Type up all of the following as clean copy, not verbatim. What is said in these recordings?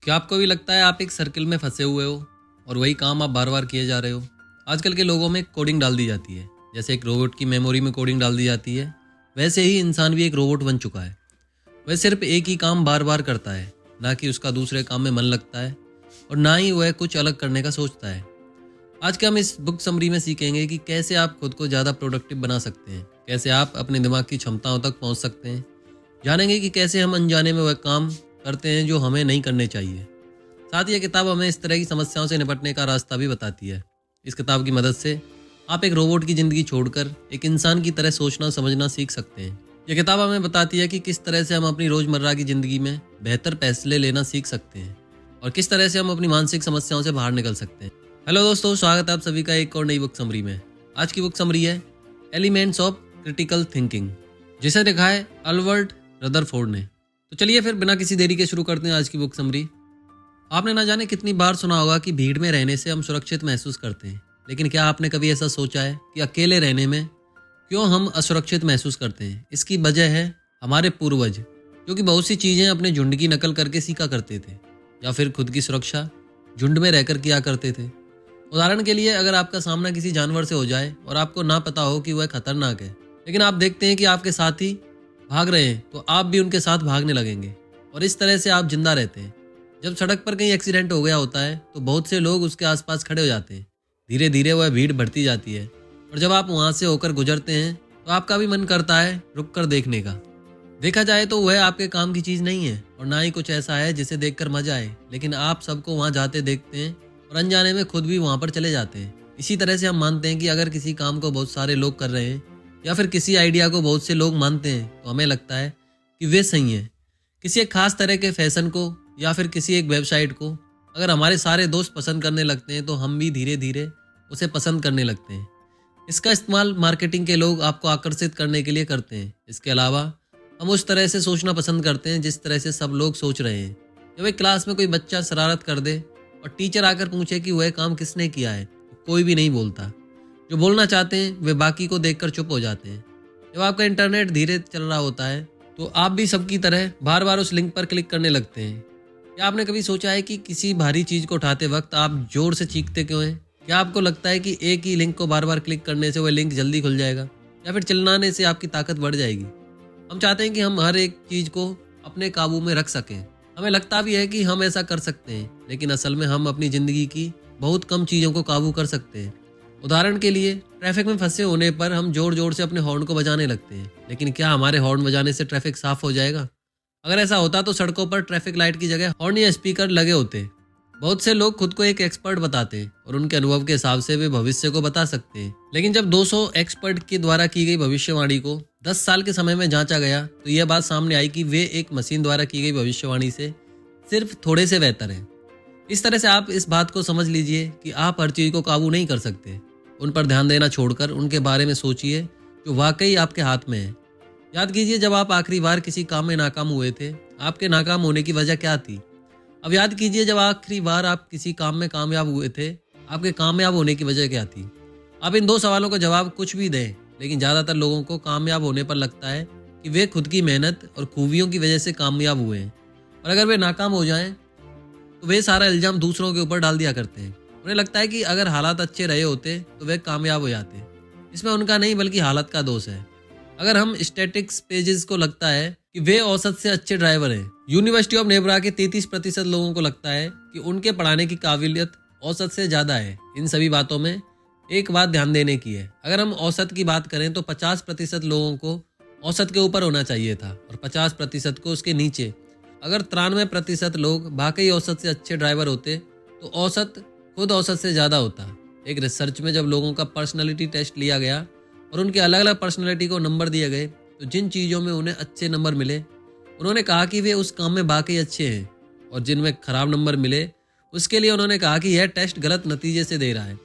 क्या आपको भी लगता है आप एक सर्किल में फंसे हुए हो और वही काम आप बार बार किए जा रहे हो? आजकल के लोगों में कोडिंग डाल दी जाती है। जैसे एक रोबोट की मेमोरी में कोडिंग डाल दी जाती है, वैसे ही इंसान भी एक रोबोट बन चुका है। वह सिर्फ एक ही काम बार बार करता है, ना कि उसका दूसरे काम में मन लगता है और ना ही वह कुछ अलग करने का सोचता है। आज के हम इस बुक समरी में सीखेंगे कि कैसे आप खुद को ज़्यादा प्रोडक्टिव बना सकते हैं, कैसे आप अपने दिमाग की क्षमताओं तक पहुंच सकते हैं। जानेंगे कि कैसे हम अनजाने में वह काम करते हैं जो हमें नहीं करने चाहिए। साथ ही यह किताब हमें इस तरह की समस्याओं से निपटने का रास्ता भी बताती है। इस किताब की मदद से आप एक रोबोट की ज़िंदगी छोड़कर एक इंसान की तरह सोचना समझना सीख सकते हैं। यह किताब हमें बताती है कि किस तरह से हम अपनी रोज़मर्रा की ज़िंदगी में बेहतर फैसले लेना सीख सकते हैं और किस तरह से हम अपनी मानसिक समस्याओं से बाहर निकल सकते हैं। हेलो दोस्तों, स्वागत है आप सभी का एक और नई बुक समरी में। आज की बुक समरी है एलिमेंट्स ऑफ क्रिटिकल थिंकिंग, जिसे लिखा है अल्बर्ट रदरफोर्ड ने। तो चलिए फिर बिना किसी देरी के शुरू करते हैं आज की बुक समरी। आपने ना जाने कितनी बार सुना होगा कि भीड़ में रहने से हम सुरक्षित महसूस करते हैं, लेकिन क्या आपने कभी ऐसा सोचा है कि अकेले रहने में क्यों हम असुरक्षित महसूस करते हैं? इसकी वजह है हमारे पूर्वज, जो कि बहुत सी चीज़ें अपने झुंड की नकल करके सीखा करते थे या फिर खुद की सुरक्षा झुंड में रहकर किया करते थे। उदाहरण के लिए, अगर आपका सामना किसी जानवर से हो जाए और आपको ना पता हो कि वह खतरनाक है, लेकिन आप देखते हैं कि आपके साथी भाग रहे हैं, तो आप भी उनके साथ भागने लगेंगे और इस तरह से आप जिंदा रहते हैं। जब सड़क पर कहीं एक्सीडेंट हो गया होता है तो बहुत से लोग उसके आसपास खड़े हो जाते हैं। धीरे धीरे वह भीड़ बढ़ती जाती है और जब आप वहां से होकर गुजरते हैं तो आपका भी मन करता है रुक कर देखने का। देखा जाए तो वह आपके काम की चीज़ नहीं है और ना ही कुछ ऐसा है जिसे देखकर मजा आए, लेकिन आप सबको वहां जाते देखते हैं और अनजाने में खुद भी वहां पर चले जाते हैं। इसी तरह से हम मानते हैं कि अगर किसी काम को बहुत सारे लोग कर रहे हैं या फिर किसी आइडिया को बहुत से लोग मानते हैं तो हमें लगता है कि वे सही है। किसी एक खास तरह के फैशन को या फिर किसी एक वेबसाइट को अगर हमारे सारे दोस्त पसंद करने लगते हैं तो हम भी धीरे धीरे उसे पसंद करने लगते हैं। इसका इस्तेमाल मार्केटिंग के लोग आपको आकर्षित करने के लिए करते हैं। इसके अलावा हम उस तरह से सोचना पसंद करते हैं जिस तरह से सब लोग सोच रहे हैं। जब एक क्लास में कोई बच्चा शरारत कर दे और टीचर आकर पूछे कि वह काम किसने किया है, तो कोई भी नहीं बोलता। जो बोलना चाहते हैं वे बाकी को देखकर चुप हो जाते हैं। जब आपका इंटरनेट धीरे चल रहा होता है तो आप भी सबकी तरह बार बार उस लिंक पर क्लिक करने लगते हैं। क्या आपने कभी सोचा है कि किसी भारी चीज़ को उठाते वक्त आप जोर से चीखते क्यों हैं? क्या आपको लगता है कि एक ही लिंक को बार बार क्लिक करने से वह लिंक जल्दी खुल जाएगा या फिर चिल्लाने से आपकी ताकत बढ़ जाएगी? हम चाहते हैं कि हम हर एक चीज़ को अपने काबू में रख सकें। हमें लगता भी है कि हम ऐसा कर सकते हैं, लेकिन असल में हम अपनी ज़िंदगी की बहुत कम चीज़ों को काबू कर सकते हैं। उदाहरण के लिए, ट्रैफिक में फंसे होने पर हम जोर जोर से अपने हॉर्न को बजाने लगते हैं, लेकिन क्या हमारे हॉर्न बजाने से ट्रैफिक साफ हो जाएगा? अगर ऐसा होता तो सड़कों पर ट्रैफिक लाइट की जगह हॉर्न या स्पीकर लगे होते। बहुत से लोग खुद को एक एक्सपर्ट बताते हैं और उनके अनुभव के हिसाब से वे भविष्य को बता सकते हैं, लेकिन जब 200 एक्सपर्ट के द्वारा की गई भविष्यवाणी को 10 साल के समय में जांचा गया तो यह बात सामने आई कि वे एक मशीन द्वारा की गई भविष्यवाणी से सिर्फ थोड़े से बेहतर हैं। इस तरह से आप इस बात को समझ लीजिए कि आप हर चीज़ को काबू नहीं कर सकते। उन पर ध्यान देना छोड़कर उनके बारे में सोचिए जो वाकई आपके हाथ में है। याद कीजिए, जब आप आखिरी बार किसी काम में नाकाम हुए थे, आपके नाकाम होने की वजह क्या थी? अब याद कीजिए, जब आखिरी बार आप किसी काम में कामयाब हुए थे, आपके कामयाब होने की वजह क्या थी? आप इन दो सवालों का जवाब कुछ भी दें, लेकिन ज़्यादातर लोगों को कामयाब होने पर लगता है कि वे खुद की मेहनत और खूबियों की वजह से कामयाब हुए हैं, और अगर वे नाकाम हो जाएं तो वे सारा इल्ज़ाम दूसरों के ऊपर डाल दिया करते हैं। उन्हें लगता है कि अगर हालात अच्छे रहे होते तो वे कामयाब हो जाते। इसमें उनका नहीं बल्कि हालत का दोष है। अगर हम स्टैटिक्स पेजेस को लगता है कि वे औसत से अच्छे ड्राइवर हैं, यूनिवर्सिटी ऑफ नेब्रा के 33% लोगों को लगता है कि उनके पढ़ाने की काबिलियत औसत से ज़्यादा है। इन सभी बातों में एक बात ध्यान देने की है। अगर हम औसत की बात करें तो 50% लोगों को औसत के ऊपर होना चाहिए था और 50% को उसके नीचे। अगर 93% लोग वाकई औसत से अच्छे ड्राइवर होते तो औसत खुद औसत से ज़्यादा होता। एक रिसर्च में जब लोगों का पर्सनैलिटी टेस्ट लिया गया और उनके अलग अलग पर्सनैलिटी को नंबर दिए गए तो जिन चीज़ों में उन्हें अच्छे नंबर मिले, उन्होंने कहा कि वे उस काम में वाकई अच्छे हैं, और जिनमें खराब नंबर मिले उसके लिए उन्होंने कहा कि यह टेस्ट गलत नतीजे से दे रहा है।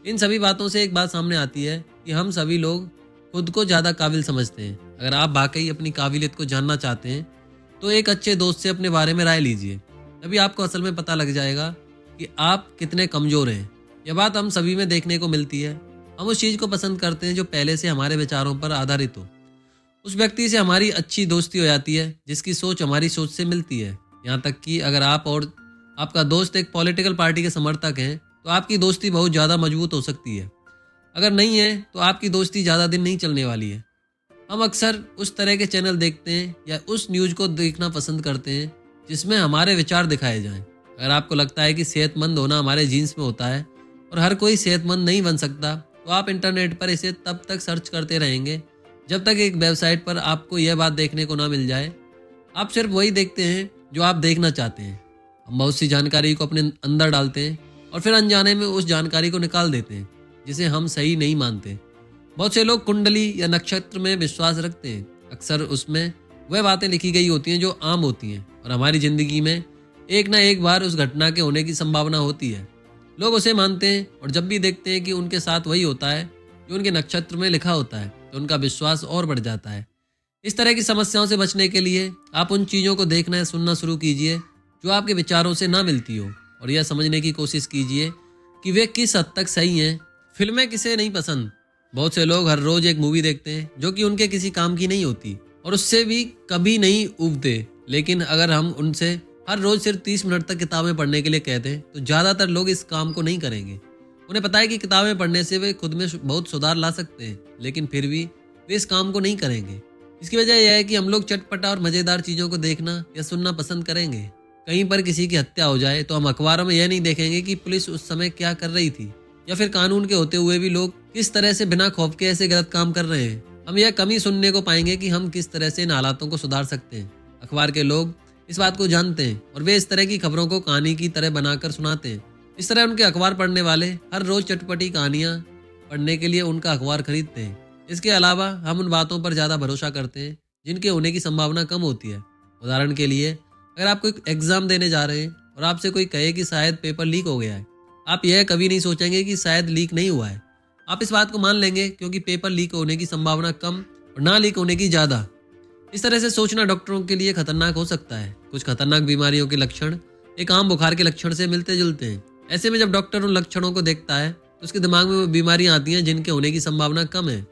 इन सभी बातों से एक बात सामने आती है कि हम सभी लोग खुद को ज़्यादा काबिल समझते हैं। अगर आप वाकई अपनी काबिलियत को जानना चाहते हैं तो एक अच्छे दोस्त से अपने बारे में राय लीजिए, तभी आपको असल में पता लग जाएगा कि आप कितने कमज़ोर हैं। यह बात हम सभी में देखने को मिलती है। हम उस चीज़ को पसंद करते हैं जो पहले से हमारे विचारों पर आधारित हो। उस व्यक्ति से हमारी अच्छी दोस्ती हो जाती है जिसकी सोच हमारी सोच से मिलती है। यहाँ तक कि अगर आप और आपका दोस्त एक पॉलिटिकल पार्टी के समर्थक है तो आपकी दोस्ती बहुत ज़्यादा मजबूत हो सकती है। अगर नहीं है तो आपकी दोस्ती ज़्यादा दिन नहीं चलने वाली है। हम अक्सर उस तरह के चैनल देखते हैं या उस न्यूज़ को देखना पसंद करते हैं जिसमें हमारे विचार दिखाए जाएं। अगर आपको लगता है कि सेहतमंद होना हमारे जीन्स में होता है और हर कोई सेहतमंद नहीं बन सकता, तो आप इंटरनेट पर इसे तब तक सर्च करते रहेंगे जब तक एक वेबसाइट पर आपको यह बात देखने को ना मिल जाए। आप सिर्फ वही देखते हैं जो आप देखना चाहते हैं। हम बहुत सी जानकारी को अपने अंदर डालते हैं और फिर अनजाने में उस जानकारी को निकाल देते हैं जिसे हम सही नहीं मानते। बहुत से लोग कुंडली या नक्षत्र में विश्वास रखते हैं। अक्सर उसमें वह बातें लिखी गई होती हैं जो आम होती हैं और हमारी ज़िंदगी में एक ना एक बार उस घटना के होने की संभावना होती है। लोग उसे मानते हैं और जब भी देखते हैं कि उनके साथ वही होता है जो उनके नक्षत्र में लिखा होता है तो उनका विश्वास और बढ़ जाता है। इस तरह की समस्याओं से बचने के लिए आप उन चीज़ों को देखना या सुनना शुरू कीजिए जो आपके विचारों से ना मिलती हो और यह समझने की कोशिश कीजिए कि वे किस हद तक सही हैं। फिल्में किसे नहीं पसंद। बहुत से लोग हर रोज एक मूवी देखते हैं जो कि उनके किसी काम की नहीं होती और उससे भी कभी नहीं उबते। लेकिन अगर हम उनसे हर रोज सिर्फ 30 मिनट तक किताबें पढ़ने के लिए कहते हैं तो ज़्यादातर लोग इस काम को नहीं करेंगे। उन्हें पता है कि किताबें पढ़ने से वे खुद में बहुत सुधार ला सकते हैं, लेकिन फिर भी वे इस काम को नहीं करेंगे। इसकी वजह यह है कि हम लोग चटपटा और मज़ेदार चीज़ों को देखना या सुनना पसंद करेंगे। कहीं पर किसी की हत्या हो जाए तो हम अखबारों में यह नहीं देखेंगे कि पुलिस उस समय क्या कर रही थी या फिर कानून के होते हुए भी लोग किस तरह से बिना खौफ के ऐसे गलत काम कर रहे हैं। हम यह कमी सुनने को पाएंगे कि हम किस तरह से इन हालातों को सुधार सकते हैं। अखबार के लोग इस बात को जानते हैं और वे इस तरह की खबरों को कहानी की तरह बनाकर सुनाते हैं। इस तरह उनके अखबार पढ़ने वाले हर रोज चटपटी कहानियाँ पढ़ने के लिए उनका अखबार खरीदते हैं। इसके अलावा हम उन बातों पर ज़्यादा भरोसा करते हैं जिनके होने की संभावना कम होती है। उदाहरण के लिए, अगर आप कोई एग्ज़ाम देने जा रहे हैं और आपसे कोई कहे कि शायद पेपर लीक हो गया है, आप यह कभी नहीं सोचेंगे कि शायद लीक नहीं हुआ है। आप इस बात को मान लेंगे क्योंकि पेपर लीक होने की संभावना कम और ना लीक होने की ज़्यादा। इस तरह से सोचना डॉक्टरों के लिए खतरनाक हो सकता है। कुछ खतरनाक बीमारियों के लक्षण एक आम बुखार के लक्षण से मिलते जुलते हैं। ऐसे में जब डॉक्टर उन लक्षणों को देखता है तो उसके दिमाग में वो बीमारियां आती हैं जिनके होने की संभावना कम है।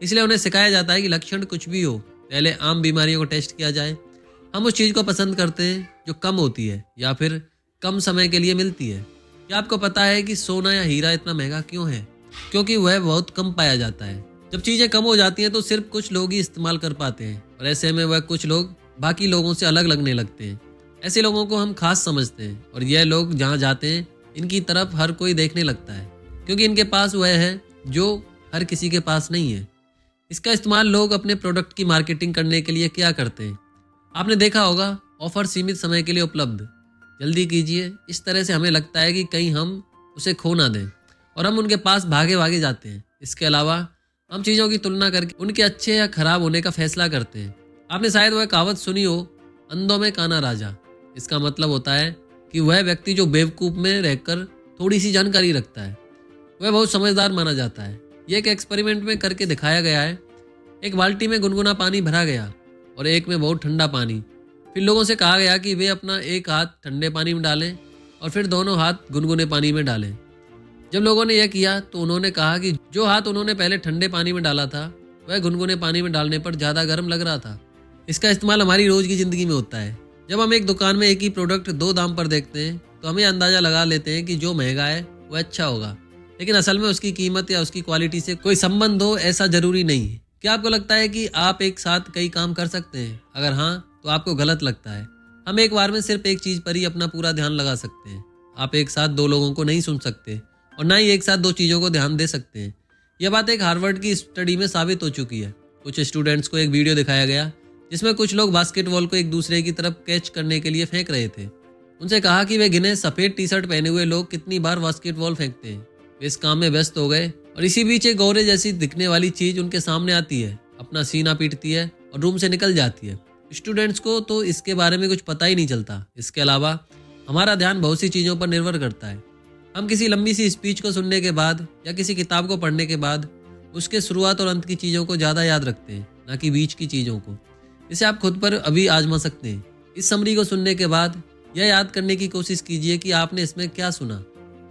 इसलिए उन्हें सिखाया जाता है कि लक्षण कुछ भी हो, पहले आम बीमारियों को टेस्ट किया जाए। हम उस चीज़ को पसंद करते हैं जो कम होती है या फिर कम समय के लिए मिलती है। क्या आपको पता है कि सोना या हीरा इतना महंगा क्यों है? क्योंकि वह बहुत कम पाया जाता है। जब चीज़ें कम हो जाती हैं तो सिर्फ कुछ लोग ही इस्तेमाल कर पाते हैं और ऐसे में वह कुछ लोग बाकी लोगों से अलग लगने लगते हैं। ऐसे लोगों को हम खास समझते हैं और यह लोग जहाँ जाते हैं इनकी तरफ हर कोई देखने लगता है क्योंकि इनके पास वह है जो हर किसी के पास नहीं है। इसका इस्तेमाल लोग अपने प्रोडक्ट की मार्केटिंग करने के लिए क्या करते हैं? आपने देखा होगा, ऑफर सीमित समय के लिए उपलब्ध, जल्दी कीजिए। इस तरह से हमें लगता है कि कहीं हम उसे खो ना दें और हम उनके पास भागे भागे जाते हैं। इसके अलावा हम चीज़ों की तुलना करके उनके अच्छे या खराब होने का फैसला करते हैं। आपने शायद वह कहावत सुनी हो, अंधों में काना राजा। इसका मतलब होता है कि वह व्यक्ति जो बेवकूफ़ में रहकर थोड़ी सी जानकारी रखता है वह बहुत समझदार माना जाता है। यह एक एक्सपेरिमेंट में करके दिखाया गया है। एक बाल्टी में गुनगुना पानी भरा गया और एक में बहुत ठंडा पानी। फिर लोगों से कहा गया कि वे अपना एक हाथ ठंडे पानी में डालें और फिर दोनों हाथ गुनगुने पानी में डालें। जब लोगों ने यह किया तो उन्होंने कहा कि जो हाथ उन्होंने पहले ठंडे पानी में डाला था वह गुनगुने पानी में डालने पर ज़्यादा गर्म लग रहा था। इसका इस्तेमाल हमारी रोज़ की ज़िंदगी में होता है। जब हम एक दुकान में एक ही प्रोडक्ट दो दाम पर देखते हैं तो हमें अंदाज़ा लगा लेते हैं कि जो महंगा है वह अच्छा होगा, लेकिन असल में उसकी कीमत या उसकी क्वालिटी से कोई संबंध हो ऐसा ज़रूरी नहीं है। क्या आपको लगता है कि आप एक साथ कई काम कर सकते हैं? अगर हाँ तो आपको गलत लगता है। हम एक बार में सिर्फ एक चीज़ पर ही अपना पूरा ध्यान लगा सकते हैं। आप एक साथ दो लोगों को नहीं सुन सकते और ना ही एक साथ दो चीज़ों को ध्यान दे सकते हैं। यह बात एक हार्वर्ड की स्टडी में साबित हो चुकी है। कुछ स्टूडेंट्स को एक वीडियो दिखाया गया जिसमें कुछ लोग बास्केटबॉल को एक दूसरे की तरफ कैच करने के लिए फेंक रहे थे। उनसे कहा कि वे गिने सफ़ेद टी शर्ट पहने हुए लोग कितनी बार बास्केटबॉल फेंकते हैं। वे इस काम में व्यस्त हो गए और इसी बीच एक गौरे जैसी दिखने वाली चीज़ उनके सामने आती है, अपना सीना पीटती है और रूम से निकल जाती है। स्टूडेंट्स को तो इसके बारे में कुछ पता ही नहीं चलता। इसके अलावा हमारा ध्यान बहुत सी चीज़ों पर निर्भर करता है। हम किसी लंबी सी स्पीच को सुनने के बाद या किसी किताब को पढ़ने के बाद उसके शुरुआत और अंत की चीज़ों को ज़्यादा याद रखते हैं, ना कि बीच की चीज़ों को। इसे आप खुद पर अभी आजमा सकते हैं। इस समरी को सुनने के बाद यह याद करने की कोशिश कीजिए कि आपने इसमें क्या सुना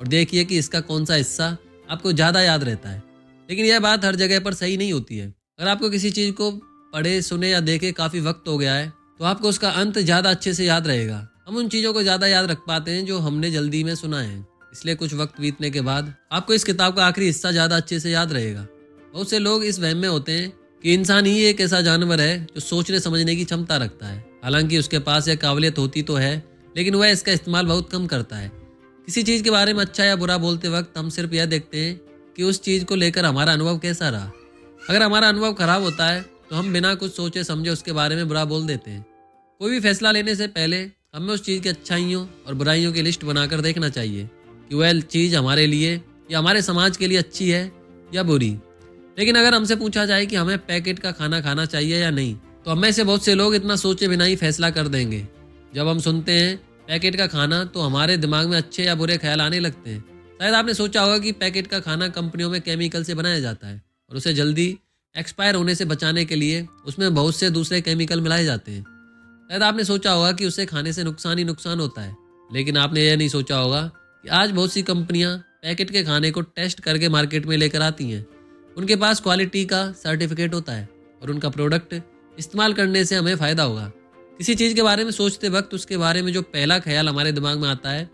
और देखिए कि इसका कौन सा हिस्सा आपको ज़्यादा याद रहता है। लेकिन यह बात हर जगह पर सही नहीं होती है। अगर आपको किसी चीज़ को पढ़े, सुने या देखे काफ़ी वक्त हो गया है तो आपको उसका अंत ज़्यादा अच्छे से याद रहेगा। हम उन चीज़ों को ज़्यादा याद रख पाते हैं जो हमने जल्दी में सुना है। इसलिए कुछ वक्त बीतने के बाद आपको इस किताब का आखिरी हिस्सा ज़्यादा अच्छे से याद रहेगा। बहुत से लोग इस वहम में होते हैं कि इंसान ही एक ऐसा जानवर है जो सोचने समझने की क्षमता रखता है। हालांकि उसके पास यह काबिलियत होती तो है, लेकिन वह इसका इस्तेमाल बहुत कम करता है। किसी चीज़ के बारे में अच्छा या बुरा बोलते वक्त हम सिर्फ यह देखते हैं कि उस चीज़ को लेकर हमारा अनुभव कैसा रहा। अगर हमारा अनुभव खराब होता है तो हम बिना कुछ सोचे समझे उसके बारे में बुरा बोल देते हैं। कोई भी फैसला लेने से पहले हमें उस चीज़ की अच्छाइयों और बुराइयों की लिस्ट बनाकर देखना चाहिए कि वह चीज़ हमारे लिए या हमारे समाज के लिए अच्छी है या बुरी। लेकिन अगर हमसे पूछा जाए कि हमें पैकेट का खाना खाना चाहिए या नहीं, तो हम में से बहुत से लोग इतना सोचे बिना ही फैसला कर देंगे। जब हम सुनते हैं पैकेट का खाना तो हमारे दिमाग में अच्छे या बुरे ख्याल आने लगते हैं। शायद आपने सोचा होगा कि पैकेट का खाना कंपनियों में केमिकल से बनाया जाता है और उसे जल्दी एक्सपायर होने से बचाने के लिए उसमें बहुत से दूसरे केमिकल मिलाए जाते हैं। शायद आपने सोचा होगा कि उसे खाने से नुकसान ही नुकसान होता है, लेकिन आपने यह नहीं सोचा होगा कि आज बहुत सी कंपनियां पैकेट के खाने को टेस्ट करके मार्केट में लेकर आती हैं। उनके पास क्वालिटी का सर्टिफिकेट होता है और उनका प्रोडक्ट इस्तेमाल करने से हमें फ़ायदा होगा। किसी चीज़ के बारे में सोचते वक्त उसके बारे में जो पहला ख्याल हमारे दिमाग में आता है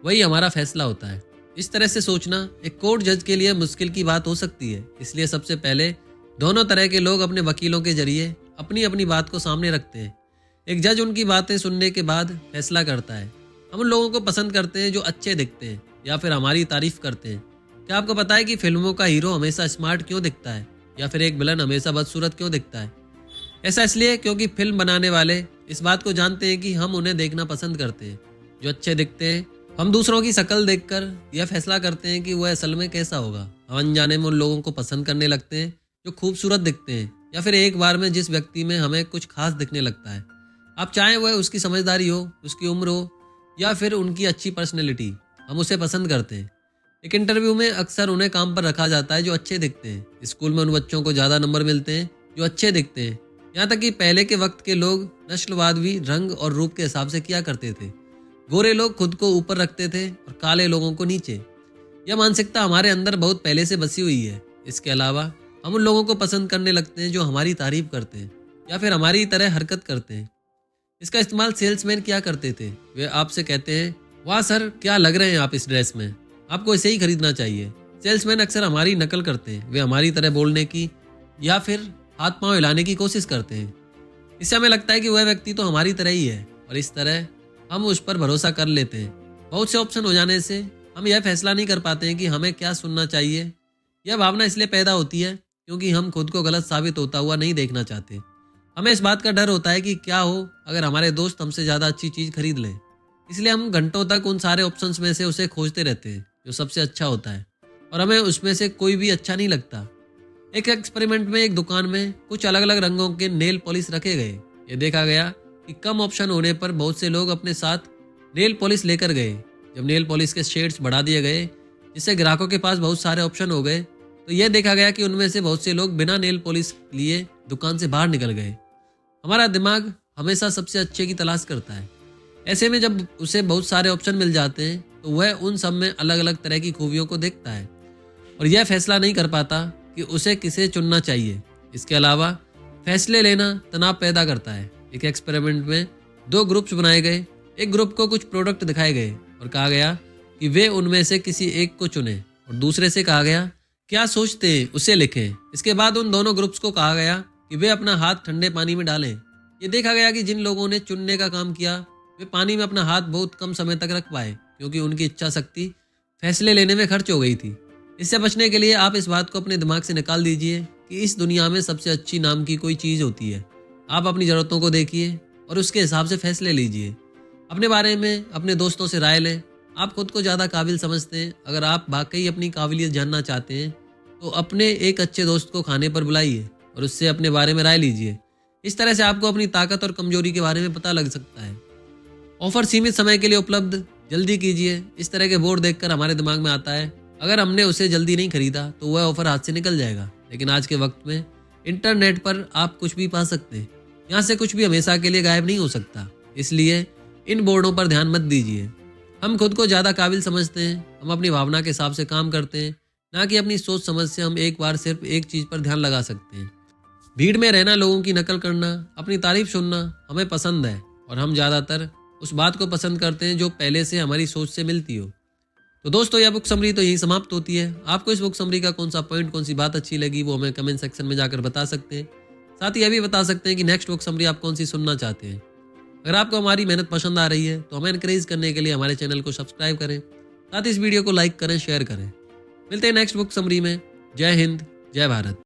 वही हमारा फैसला होता है। इस तरह से सोचना एक कोर्ट जज के लिए मुश्किल की बात हो सकती है। इसलिए सबसे पहले दोनों तरह के लोग अपने वकीलों के जरिए अपनी अपनी बात को सामने रखते हैं। एक जज उनकी बातें सुनने के बाद फैसला करता है। हम उन लोगों को पसंद करते हैं जो अच्छे दिखते हैं या फिर हमारी तारीफ करते हैं। क्या आपको पता है कि फिल्मों का हीरो हमेशा स्मार्ट क्यों दिखता है या फिर एक विलन हमेशा बदसूरत क्यों दिखता है? ऐसा इसलिए क्योंकि फिल्म बनाने वाले इस बात को जानते हैं कि हम उन्हें देखना पसंद करते हैं जो अच्छे दिखते हैं। हम दूसरों की शक्ल देखकर यह फैसला करते हैं कि वह असल में कैसा होगा। हम अनजाने में उन लोगों को पसंद करने लगते हैं जो खूबसूरत दिखते हैं या फिर एक बार में जिस व्यक्ति में हमें कुछ खास दिखने लगता है। आप चाहें वह उसकी समझदारी हो, उसकी उम्र हो या फिर उनकी अच्छी पर्सनैलिटी, हम उसे पसंद करते हैं। एक इंटरव्यू में अक्सर उन्हें काम पर रखा जाता है जो अच्छे दिखते हैं। स्कूल में उन बच्चों को ज़्यादा नंबर मिलते हैं जो अच्छे दिखते हैं। यहाँ तक कि पहले के वक्त के लोग नस्लवाद भी रंग और रूप के हिसाब से किया करते थे। गोरे लोग खुद को ऊपर रखते थे और काले लोगों को नीचे। यह मानसिकता हमारे अंदर बहुत पहले से बसी हुई है। इसके अलावा हम उन लोगों को पसंद करने लगते हैं जो हमारी तारीफ करते हैं या फिर हमारी तरह हरकत करते हैं। इसका इस्तेमाल सेल्समैन किया करते थे। वे आपसे कहते हैं, वाह सर, क्या लग रहे हैं आप इस ड्रेस में, आपको इसे ही खरीदना चाहिए। सेल्समैन अक्सर हमारी नकल करते हैं। वे हमारी तरह बोलने की या फिर हाथ पांव हिलाने की कोशिश करते हैं। इससे हमें लगता है कि वह व्यक्ति तो हमारी तरह ही है और इस तरह हम उस पर भरोसा कर लेते हैं। बहुत से ऑप्शन हो जाने से हम यह फैसला नहीं कर पाते हैं कि हमें क्या सुनना चाहिए। यह भावना इसलिए पैदा होती है क्योंकि हम खुद को गलत साबित होता हुआ नहीं देखना चाहते। हमें इस बात का डर होता है कि क्या हो अगर हमारे दोस्त हमसे ज़्यादा अच्छी चीज़ खरीद लें। इसलिए हम घंटों तक उन सारे ऑप्शंस में से उसे खोजते रहते हैं जो सबसे अच्छा होता है और हमें उसमें से कोई भी अच्छा नहीं लगता। एक एक्सपेरिमेंट में एक दुकान में कुछ अलग अलग रंगों के नेल पॉलिश रखे गए। ये देखा गया कि कम ऑप्शन होने पर बहुत से लोग अपने साथ नेल पॉलिश लेकर गए। जब नेल पॉलिश के शेड्स बढ़ा दिए गए जिससे ग्राहकों के पास बहुत सारे ऑप्शन हो गए, तो यह देखा गया कि उनमें से बहुत से लोग बिना नेल पॉलिश लिए दुकान से बाहर निकल गए। हमारा दिमाग हमेशा सबसे अच्छे की तलाश करता है। ऐसे में जब उसे बहुत सारे ऑप्शन मिल जाते हैं तो वह उन सब में अलग अलग तरह की खूबियों को देखता है और यह फैसला नहीं कर पाता कि उसे किसे चुनना चाहिए। इसके अलावा फैसले लेना तनाव पैदा करता है। एक एक्सपेरिमेंट में 2 ग्रुप्स बनाए गए। एक ग्रुप को कुछ प्रोडक्ट दिखाए गए और कहा गया कि वे उनमें से किसी एक को चुनें और दूसरे से कहा गया क्या सोचते हैं उसे लिखें। इसके बाद उन दोनों ग्रुप्स को कहा गया कि वे अपना हाथ ठंडे पानी में डालें। ये देखा गया कि जिन लोगों ने चुनने का काम किया वे पानी में अपना हाथ बहुत कम समय तक रख पाए क्योंकि उनकी इच्छा शक्ति फैसले लेने में खर्च हो गई थी। इससे बचने के लिए आप इस बात को अपने दिमाग से निकाल दीजिए कि इस दुनिया में सबसे अच्छी नाम की कोई चीज़ होती है। आप अपनी ज़रूरतों को देखिए और उसके हिसाब से फैसले लीजिए। अपने बारे में अपने दोस्तों से राय लें। आप खुद को ज़्यादा काबिल समझते हैं। अगर आप वाकई अपनी काबिलियत जानना चाहते हैं तो अपने एक अच्छे दोस्त को खाने पर बुलाइए और उससे अपने बारे में राय लीजिए। इस तरह से आपको अपनी ताकत और कमजोरी के बारे में पता लग सकता है। ऑफर सीमित समय के लिए उपलब्ध, जल्दी कीजिए। इस तरह के बोर्ड देखकर हमारे दिमाग में आता है अगर हमने उसे जल्दी नहीं खरीदा तो वह ऑफर हाथ से निकल जाएगा। लेकिन आज के वक्त में इंटरनेट पर आप कुछ भी पा सकते हैं। यहाँ से कुछ भी हमेशा के लिए गायब नहीं हो सकता। इसलिए इन बोर्डों पर ध्यान मत दीजिए। हम खुद को ज़्यादा काबिल समझते हैं। हम अपनी भावना के हिसाब से काम करते हैं, ना कि अपनी सोच समझ से। हम एक बार सिर्फ एक चीज़ पर ध्यान लगा सकते हैं। भीड़ में रहना, लोगों की नकल करना, अपनी तारीफ सुनना हमें पसंद है और हम ज़्यादातर उस बात को पसंद करते हैं जो पहले से हमारी सोच से मिलती हो। तो दोस्तों यह बुक समरी तो यही समाप्त होती है। आपको इस बुक समरी का कौन सा पॉइंट, कौन सी बात अच्छी लगी वो हमें कमेंट सेक्शन में जाकर बता सकते हैं। साथ ही यह भी बता सकते हैं कि नेक्स्ट बुक समरी आप कौन सी सुनना चाहते हैं। अगर आपको हमारी मेहनत पसंद आ रही है तो हमें इनकरेज करने के लिए हमारे चैनल को सब्सक्राइब करें, साथ ही इस वीडियो को लाइक करें, शेयर करें। मिलते हैं नेक्स्ट बुक समरी में। जय हिंद, जय भारत।